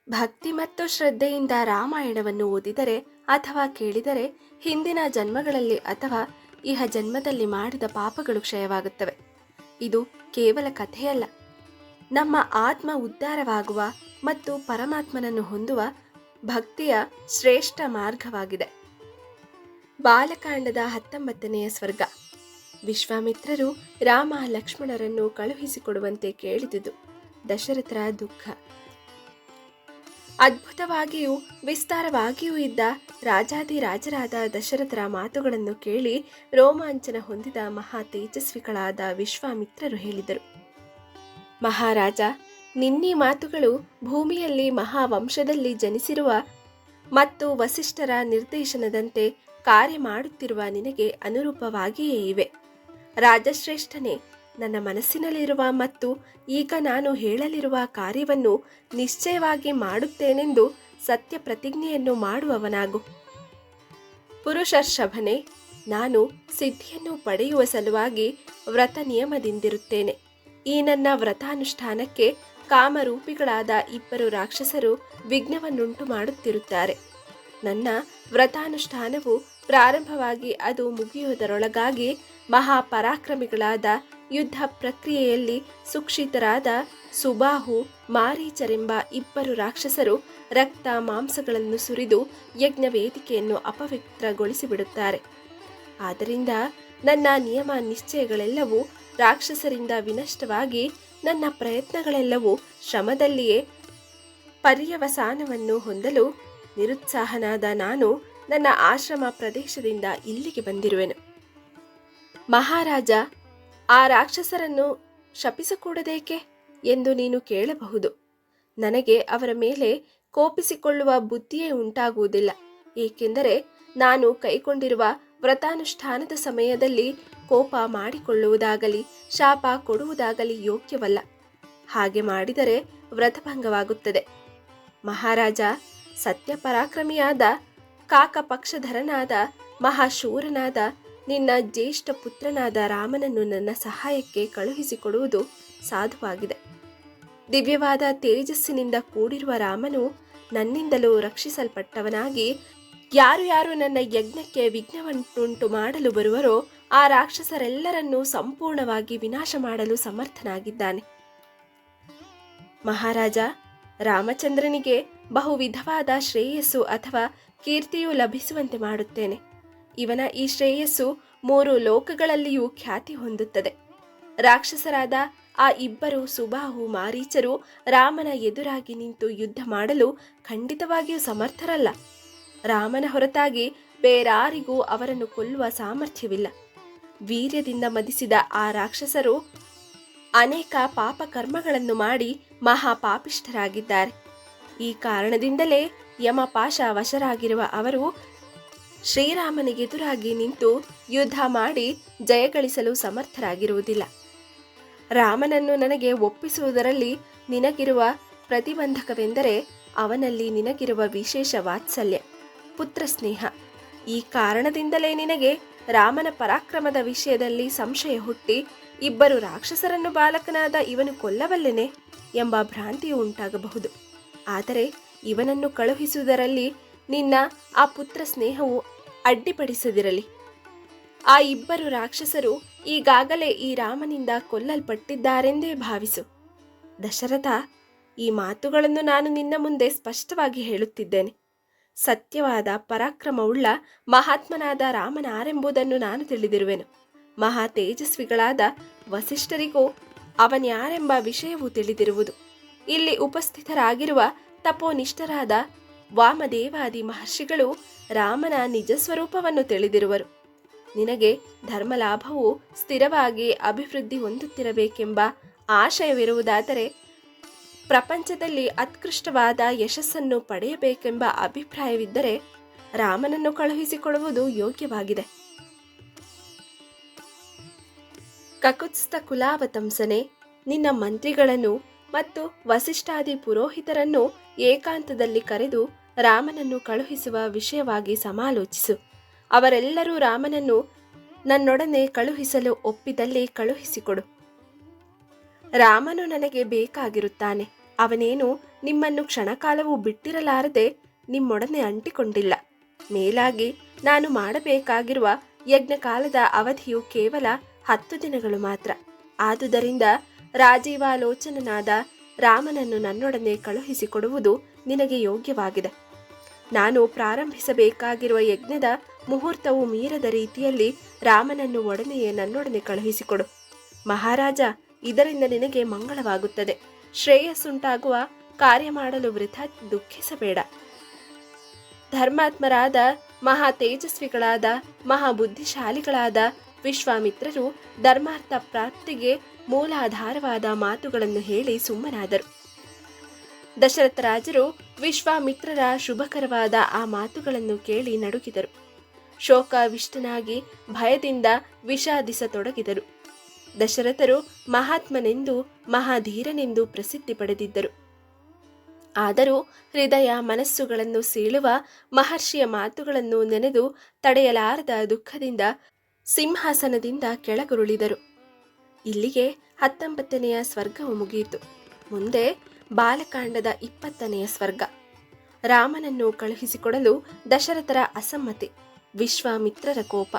ಭಕ್ತಿ ಮತ್ತು ಶ್ರದ್ಧೆಯಿಂದ ರಾಮಾಯಣವನ್ನು ಓದಿದರೆ ಅಥವಾ ಕೇಳಿದರೆ ಹಿಂದಿನ ಜನ್ಮಗಳಲ್ಲಿ ಅಥವಾ ಇಹ ಜನ್ಮದಲ್ಲಿ ಮಾಡಿದ ಪಾಪಗಳು ಕ್ಷಯವಾಗುತ್ತವೆ. ಇದು ಕೇವಲ ಕಥೆಯಲ್ಲ, ನಮ್ಮ ಆತ್ಮ ಉದ್ಧಾರವಾಗುವ ಮತ್ತು ಪರಮಾತ್ಮನನ್ನು ಹೊಂದುವ ಭಕ್ತಿಯ ಶ್ರೇಷ್ಠ ಮಾರ್ಗವಾಗಿದೆ. ಬಾಲಕಾಂಡದ 19ನೆಯ ಸ್ವರ್ಗ. ವಿಶ್ವಾಮಿತ್ರರು ರಾಮ ಲಕ್ಷ್ಮಣರನ್ನು ಕಳುಹಿಸಿಕೊಡುವಂತೆ ಕೇಳಿದುದು ದಶರಥರ ದುಃಖ. ಅದ್ಭುತವಾಗಿಯೂ ವಿಸ್ತಾರವಾಗಿಯೂ ಇದ್ದ ರಾಜಾದಿರಾಜರಾದ ದಶರಥರ ಮಾತುಗಳನ್ನು ಕೇಳಿ ರೋಮಾಂಚನ ಹೊಂದಿದ ಮಹಾ ತೇಜಸ್ವಿಗಳಾದ ವಿಶ್ವಾಮಿತ್ರರು ಹೇಳಿದರು, ಮಹಾರಾಜ, ನಿನ್ನೀ ಮಾತುಗಳು ಭೂಮಿಯಲ್ಲಿ ಮಹಾವಂಶದಲ್ಲಿ ಜನಿಸಿರುವ ಮತ್ತು ವಸಿಷ್ಠರ ನಿರ್ದೇಶನದಂತೆ ಕಾರ್ಯ ಮಾಡುತ್ತಿರುವ ನಿನಗೆ ಅನುರೂಪವಾಗಿಯೇ ಇವೆ. ರಾಜಶ್ರೇಷ್ಠನೇ, ನನ್ನ ಮನಸ್ಸಿನಲ್ಲಿರುವ ಮತ್ತು ಈಗ ನಾನು ಹೇಳಲಿರುವ ಕಾರ್ಯವನ್ನು ನಿಶ್ಚಯವಾಗಿ ಮಾಡುತ್ತೇನೆಂದು ಸತ್ಯ ಪ್ರತಿಜ್ಞೆಯನ್ನು ಮಾಡುವವನಾಗು. ಪುರುಷರ್ಷಭನೇ, ನಾನು ಸಿದ್ಧಿಯನ್ನು ಪಡೆಯುವ ಸಲುವಾಗಿ ವ್ರತ ನಿಯಮದಿಂದಿರುತ್ತೇನೆ. ಈ ನನ್ನ ವ್ರತಾನುಷ್ಠಾನಕ್ಕೆ ಕಾಮರೂಪಿಗಳಾದ 2 ರಾಕ್ಷಸರು ವಿಘ್ನವನ್ನುಂಟು ಮಾಡುತ್ತಿರುತ್ತಾರೆ. ನನ್ನ ವ್ರತಾನುಷ್ಠಾನವು ಪ್ರಾರಂಭವಾಗಿ ಅದು ಮುಗಿಯುವುದರೊಳಗಾಗಿ ಮಹಾಪರಾಕ್ರಮಿಗಳಾದ ಯುದ್ಧ ಪ್ರಕ್ರಿಯೆಯಲ್ಲಿ ಸುಕ್ಷಿತರಾದ ಸುಬಾಹು, ಮಾರೀಚರೆಂಬ 2 ರಾಕ್ಷಸರು ರಕ್ತ ಮಾಂಸಗಳನ್ನು ಸುರಿದು ಯಜ್ಞ ವೇದಿಕೆಯನ್ನು ಅಪವಿತ್ರಗೊಳಿಸಿಬಿಡುತ್ತಾರೆ. ಆದ್ದರಿಂದ ನನ್ನ ನಿಯಮ ನಿಶ್ಚಯಗಳೆಲ್ಲವೂ ರಾಕ್ಷಸರಿಂದ ವಿನಷ್ಟವಾಗಿ ನನ್ನ ಪ್ರಯತ್ನಗಳೆಲ್ಲವೂ ಶ್ರಮದಲ್ಲಿಯೇ ಪರ್ಯವಸಾನವನ್ನು ಹೊಂದಲು ನಿರುತ್ಸಾಹನಾದ ನಾನು ನನ್ನ ಆಶ್ರಮ ಪ್ರದೇಶದಿಂದ ಇಲ್ಲಿಗೆ ಬಂದಿರುವೆನು. ಮಹಾರಾಜ, ಆ ರಾಕ್ಷಸರನ್ನು ಶಪಿಸಕೂಡದೇಕೆ ಎಂದು ನೀನು ಕೇಳಬಹುದು. ನನಗೆ ಅವರ ಮೇಲೆ ಕೋಪಿಸಿಕೊಳ್ಳುವ ಬುದ್ಧಿಯೇ ಉಂಟಾಗುವುದಿಲ್ಲ, ಏಕೆಂದರೆ ನಾನು ಕೈಗೊಂಡಿರುವ ವ್ರತಾನುಷ್ಠಾನದ ಸಮಯದಲ್ಲಿ ಕೋಪ ಮಾಡಿಕೊಳ್ಳುವುದಾಗಲಿ ಶಾಪ ಕೊಡುವುದಾಗಲಿ ಯೋಗ್ಯವಲ್ಲ. ಹಾಗೆ ಮಾಡಿದರೆ ವ್ರತಭಂಗವಾಗುತ್ತದೆ. ಮಹಾರಾಜ, ಸತ್ಯಪರಾಕ್ರಮಿಯಾದ ಕಾಕಪಕ್ಷಧರನಾದ ಮಹಾಶೂರನಾದ ನಿನ್ನ ಜ್ಯೇಷ್ಠ ಪುತ್ರನಾದ ರಾಮನನ್ನು ನನ್ನ ಸಹಾಯಕ್ಕೆ ಕಳುಹಿಸಿಕೊಡುವುದು ಸಾಧುವಾಗಿದೆ. ದಿವ್ಯವಾದ ತೇಜಸ್ಸಿನಿಂದ ಕೂಡಿರುವ ರಾಮನು ನನ್ನಿಂದಲೂ ರಕ್ಷಿಸಲ್ಪಟ್ಟವನಾಗಿ ಯಾರು ನನ್ನ ಯಜ್ಞಕ್ಕೆ ವಿಘ್ನವನ್ನುಂಟು ಮಾಡಲು ಬರುವರೋ ಆ ರಾಕ್ಷಸರೆಲ್ಲರನ್ನೂ ಸಂಪೂರ್ಣವಾಗಿ ವಿನಾಶ ಮಾಡಲು ಸಮರ್ಥನಾಗಿದ್ದಾನೆ. ಮಹಾರಾಜ, ರಾಮಚಂದ್ರನಿಗೆ ಬಹುವಿಧವಾದ ಶ್ರೇಯಸ್ಸು ಅಥವಾ ಕೀರ್ತಿಯು ಲಭಿಸುವಂತೆ ಮಾಡುತ್ತೇನೆ. ಇವನ ಈ ಶ್ರೇಯಸ್ಸು 3 ಲೋಕಗಳಲ್ಲಿಯೂ ಖ್ಯಾತಿ ಹೊಂದುತ್ತದೆ. ರಾಕ್ಷಸರಾದ ಆ 2 ಸುಬಾಹು, ಮಾರೀಚರು ರಾಮನ ಎದುರಾಗಿ ನಿಂತು ಯುದ್ಧ ಮಾಡಲು ಖಂಡಿತವಾಗಿಯೂ ಸಮರ್ಥರಲ್ಲ. ರಾಮನ ಹೊರತಾಗಿ ಬೇರಾರಿಗೂ ಅವರನ್ನು ಕೊಲ್ಲುವ ಸಾಮರ್ಥ್ಯವಿಲ್ಲ. ವೀರ್ಯದಿಂದ ಮದಿಸಿದ ಆ ರಾಕ್ಷಸರು ಅನೇಕ ಪಾಪಕರ್ಮಗಳನ್ನು ಮಾಡಿ ಮಹಾಪಾಪಿಷ್ಠರಾಗಿದ್ದಾರೆ. ಈ ಕಾರಣದಿಂದಲೇ ಯಮಪಾಶ ವಶರಾಗಿರುವ ಅವರು ಶ್ರೀರಾಮನಿಗೆದುರಾಗಿ ನಿಂತು ಯುದ್ಧ ಮಾಡಿ ಜಯಗಳಿಸಲು ಸಮರ್ಥರಾಗಿರುವುದಿಲ್ಲ. ರಾಮನನ್ನು ನನಗೆ ಒಪ್ಪಿಸುವುದರಲ್ಲಿ ನಿನಗಿರುವ ಪ್ರತಿಬಂಧಕವೆಂದರೆ ಅವನಲ್ಲಿ ನಿನಗಿರುವ ವಿಶೇಷ ವಾತ್ಸಲ್ಯ, ಪುತ್ರ ಸ್ನೇಹ. ಈ ಕಾರಣದಿಂದಲೇ ನಿನಗೆ ರಾಮನ ಪರಾಕ್ರಮದ ವಿಷಯದಲ್ಲಿ ಸಂಶಯ ಹುಟ್ಟಿ 2 ರಾಕ್ಷಸರನ್ನು ಬಾಲಕನಾದ ಇವನು ಕೊಲ್ಲಬಲ್ಲೆನೆ ಎಂಬ ಭ್ರಾಂತಿಯು ಉಂಟಾಗಬಹುದು. ಆದರೆ ಇವನನ್ನು ಕಳುಹಿಸುವುದರಲ್ಲಿ ನಿನ್ನ ಆ ಪುತ್ರ ಸ್ನೇಹವು ಅಡ್ಡಿಪಡಿಸದಿರಲಿ. ಆ 2 ರಾಕ್ಷಸರು ಈಗಾಗಲೇ ಈ ರಾಮನಿಂದ ಕೊಲ್ಲಲ್ಪಟ್ಟಿದ್ದಾರೆಂದೇ ಭಾವಿಸು. ದಶರಥ, ಈ ಮಾತುಗಳನ್ನು ನಾನು ನಿನ್ನ ಮುಂದೆ ಸ್ಪಷ್ಟವಾಗಿ ಹೇಳುತ್ತಿದ್ದೇನೆ. ಸತ್ಯವಾದ ಪರಾಕ್ರಮವುಳ್ಳ ಮಹಾತ್ಮನಾದ ರಾಮನಾರೆಂಬುದನ್ನು ನಾನು ತಿಳಿದಿರುವೆನು. ಮಹಾ ತೇಜಸ್ವಿಗಳಾದ ವಸಿಷ್ಠರಿಗೂ ಅವನ್ಯಾರೆಂಬ ವಿಷಯವೂ ತಿಳಿದಿರುವುದು. ಇಲ್ಲಿ ಉಪಸ್ಥಿತರಾಗಿರುವ ತಪೋನಿಷ್ಠರಾದ ವಾಮದೇವಾದಿ ಮಹರ್ಷಿಗಳು ರಾಮನ ನಿಜ ಸ್ವರೂಪವನ್ನು ತಿಳಿದಿರುವರು. ನಿನಗೆ ಧರ್ಮಲಾಭವು ಸ್ಥಿರವಾಗಿ ಅಭಿವೃದ್ಧಿ ಹೊಂದುತ್ತಿರಬೇಕೆಂಬ ಆಶಯವಿರುವುದಾದರೆ, ಪ್ರಪಂಚದಲ್ಲಿ ಉತ್ಕೃಷ್ಟವಾದ ಯಶಸ್ಸನ್ನು ಪಡೆಯಬೇಕೆಂಬ ಅಭಿಪ್ರಾಯವಿದ್ದರೆ ರಾಮನನ್ನು ಕಳುಹಿಸಿಕೊಡುವುದು ಯೋಗ್ಯವಾಗಿದೆ. ಕಕುತ್ಸ್ಥ ಕುಲಾವತಂಸನೆ, ನಿನ್ನ ಮಂತ್ರಿಗಳನ್ನು ಮತ್ತು ವಸಿಷ್ಠಾದಿ ಪುರೋಹಿತರನ್ನು ಏಕಾಂತದಲ್ಲಿ ಕರೆದು ರಾಮನನ್ನು ಕಳುಹಿಸುವ ವಿಷಯವಾಗಿ ಸಮಾಲೋಚಿಸು. ಅವರೆಲ್ಲರೂ ರಾಮನನ್ನು ನನ್ನೊಡನೆ ಕಳುಹಿಸಲು ಒಪ್ಪಿದಲ್ಲಿ ಕಳುಹಿಸಿಕೊಡು. ರಾಮನು ನನಗೆ ಬೇಕಾಗಿರುತ್ತಾನೆ. ಅವನೇನು ನಿಮ್ಮನ್ನು ಕ್ಷಣಕಾಲವೂ ಬಿಟ್ಟಿರಲಾರದೆ ನಿಮ್ಮೊಡನೆ ಅಂಟಿಕೊಂಡಿಲ್ಲ. ಮೇಲಾಗಿ ನಾನು ಮಾಡಬೇಕಾಗಿರುವ ಯಜ್ಞಕಾಲದ ಅವಧಿಯು ಕೇವಲ 10 ದಿನಗಳು ಮಾತ್ರ. ಆದುದರಿಂದ ರಾಜೀವಾಲೋಚನನಾದ ರಾಮನನ್ನು ನನ್ನೊಡನೆ ಕಳುಹಿಸಿಕೊಡುವುದು ನಿನಗೆ ಯೋಗ್ಯವಾಗಿದೆ. ನಾನು ಪ್ರಾರಂಭಿಸಬೇಕಾಗಿರುವ ಯಜ್ಞದ ಮುಹೂರ್ತವು ಮೀರದ ರೀತಿಯಲ್ಲಿ ರಾಮನನ್ನು ಒಡನೆಯೇ ನನ್ನೊಡನೆ ಕಳುಹಿಸಿಕೊಡು. ಮಹಾರಾಜ, ಇದರಿಂದ ನಿನಗೆ ಮಂಗಳವಾಗುತ್ತದೆ. ಶ್ರೇಯಸ್ಸುಂಟಾಗುವ ಕಾರ್ಯ ಮಾಡಲು ವೃಥಾ ದುಃಖಿಸಬೇಡ. ಧರ್ಮಾತ್ಮರಾದ, ಮಹಾ ತೇಜಸ್ವಿಗಳಾದ, ಮಹಾಬುದ್ಧಿಶಾಲಿಗಳಾದ ವಿಶ್ವಾಮಿತ್ರರು ಧರ್ಮಾರ್ಥ ಪ್ರಾಪ್ತಿಗೆ ಮೂಲಾಧಾರವಾದ ಮಾತುಗಳನ್ನು ಹೇಳಿ ಸುಮ್ಮನಾದರು. ದಶರಥ ರಾಜರು ವಿಶ್ವಾಮಿತ್ರರ ಶುಭಕರವಾದ ಆ ಮಾತುಗಳನ್ನು ಕೇಳಿ ನಡುಗಿದರು. ಶೋಕಾವಿಷ್ಟನಾಗಿ ಭಯದಿಂದ ವಿಷಾದಿಸತೊಡಗಿದರು. ದಶರಥರು ಮಹಾತ್ಮನೆಂದು ಮಹಾಧೀರನೆಂದು ಪ್ರಸಿದ್ಧಿ ಪಡೆದಿದ್ದರು. ಆದರೂ ಹೃದಯ ಮನಸ್ಸುಗಳನ್ನು ಸೀಳುವ ಮಹರ್ಷಿಯ ಮಾತುಗಳನ್ನು ನೆನೆದು ತಡೆಯಲಾರದ ದುಃಖದಿಂದ ಸಿಂಹಾಸನದಿಂದ ಕೆಳಗುರುಳಿದರು. ಇಲ್ಲಿಗೆ 19ನೆಯ ಸ್ವರ್ಗವು ಮುಗಿಯಿತು. ಮುಂದೆ ಬಾಲಕಾಂಡದ 20ನೆಯ ಸ್ವರ್ಗ. ರಾಮನನ್ನು ಕಳುಹಿಸಿಕೊಡಲು ದಶರಥರ ಅಸಮ್ಮತಿ, ವಿಶ್ವಾಮಿತ್ರರ ಕೋಪ.